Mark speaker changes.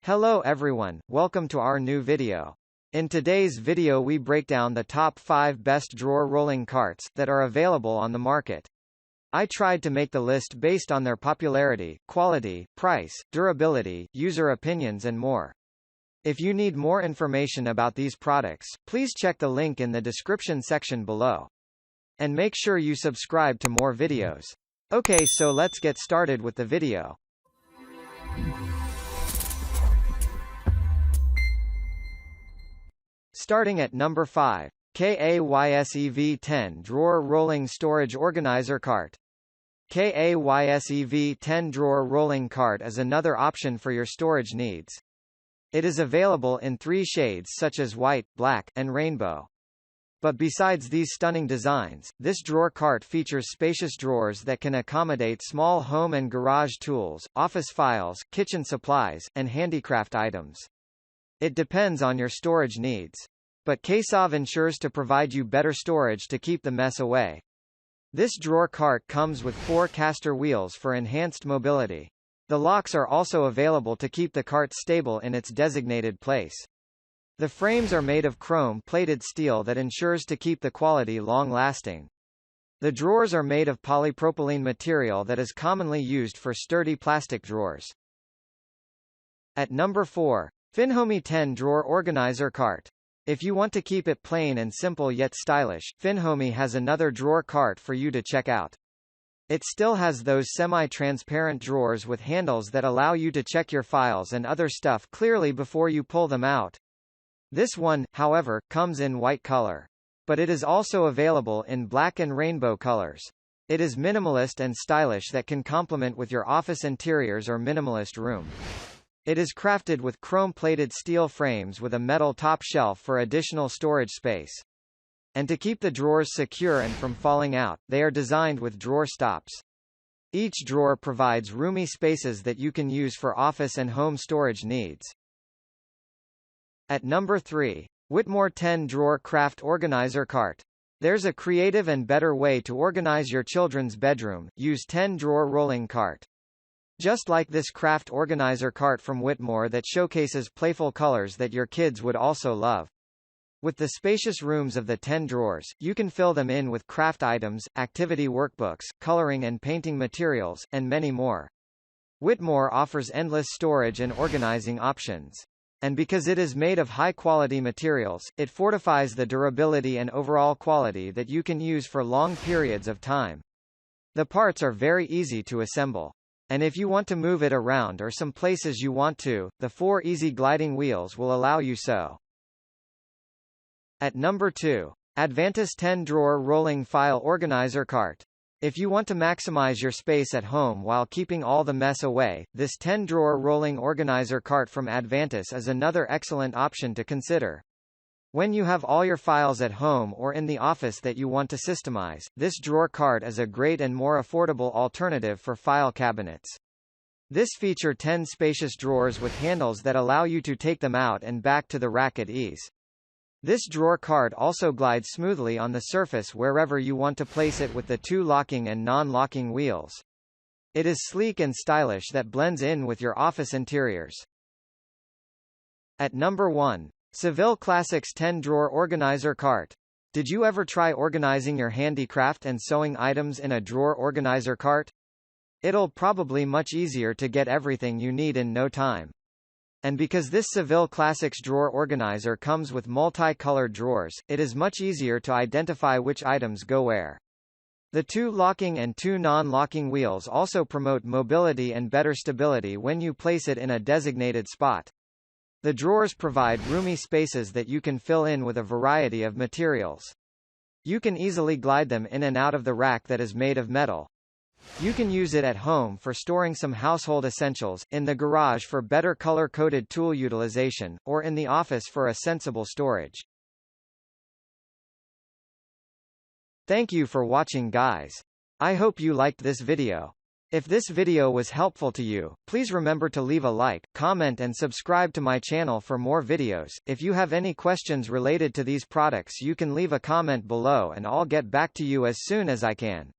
Speaker 1: Hello everyone, welcome to our new video. In today's video we break down the top 5 best drawer rolling carts that are available on the market. I tried to make the list based on their popularity, quality, price, durability, user opinions and more. If you need more information about these products, please check the link in the description section below. And make sure you subscribe to more videos. Okay, so let's get started with the video. Starting at number 5. KAYSEV 10 Drawer Rolling Storage Organizer Cart. KAYSEV 10 Drawer Rolling Cart is another option for your storage needs. It is available in 3 shades such as white, black, and rainbow. But besides these stunning designs, this drawer cart features spacious drawers that can accommodate small home and garage tools, office files, kitchen supplies, and handicraft items. It depends on your storage needs. But KAYSEV ensures to provide you better storage to keep the mess away. This drawer cart comes with 4 caster wheels for enhanced mobility. The locks are also available to keep the cart stable in its designated place. The frames are made of chrome-plated steel that ensures to keep the quality long-lasting. The drawers are made of polypropylene material that is commonly used for sturdy plastic drawers. At number 4. Finnhomy 10 Drawer Organizer Cart. If you want to keep it plain and simple yet stylish, Finnhomy has another drawer cart for you to check out. It still has those semi-transparent drawers with handles that allow you to check your files and other stuff clearly before you pull them out. This one, however, comes in white color. But it is also available in black and rainbow colors. It is minimalist and stylish that can complement with your office interiors or minimalist room. It is crafted with chrome-plated steel frames with a metal top shelf for additional storage space. And to keep the drawers secure and from falling out, they are designed with drawer stops. Each drawer provides roomy spaces that you can use for office and home storage needs. At number 3. Whitmore 10 Drawer Craft Organizer Cart. There's a creative and better way to organize your children's bedroom. Use 10 Drawer Rolling Cart. Just like this craft organizer cart from Whitmore that showcases playful colors that your kids would also love. With the spacious rooms of the 10 drawers, you can fill them in with craft items, activity workbooks, coloring and painting materials, and many more. Whitmore offers endless storage and organizing options. And because it is made of high-quality materials, it fortifies the durability and overall quality that you can use for long periods of time. The parts are very easy to assemble. And if you want to move it around or some places you want to, the 4 easy gliding wheels will allow you so. At number 2. Adventist 10 Drawer Rolling File Organizer Cart. If you want to maximize your space at home while keeping all the mess away, this 10 Drawer Rolling Organizer Cart from Adventist is another excellent option to consider. When you have all your files at home or in the office that you want to systemize, this drawer cart is a great and more affordable alternative for file cabinets. This feature 10 spacious drawers with handles that allow you to take them out and back to the rack at ease. This drawer cart also glides smoothly on the surface wherever you want to place it with the 2 locking and non-locking wheels. It is sleek and stylish that blends in with your office interiors. At number 1. Seville Classics 10 Drawer Organizer Cart. Did you ever try organizing your handicraft and sewing items in a drawer organizer cart? It'll probably much easier to get everything you need in no time. And because this Seville Classics drawer organizer comes with multi-colored drawers, it is much easier to identify which items go where. The 2 locking and 2 non-locking wheels also promote mobility and better stability when you place it in a designated spot. The drawers provide roomy spaces that you can fill in with a variety of materials. You can easily glide them in and out of the rack that is made of metal. You can use it at home for storing some household essentials, in the garage for better color-coded tool utilization, or in the office for a sensible storage. Thank you for watching, guys. I hope you liked this video. If this video was helpful to you, please remember to leave a like, comment and subscribe to my channel for more videos. If you have any questions related to these products you can leave a comment below and I'll get back to you as soon as I can.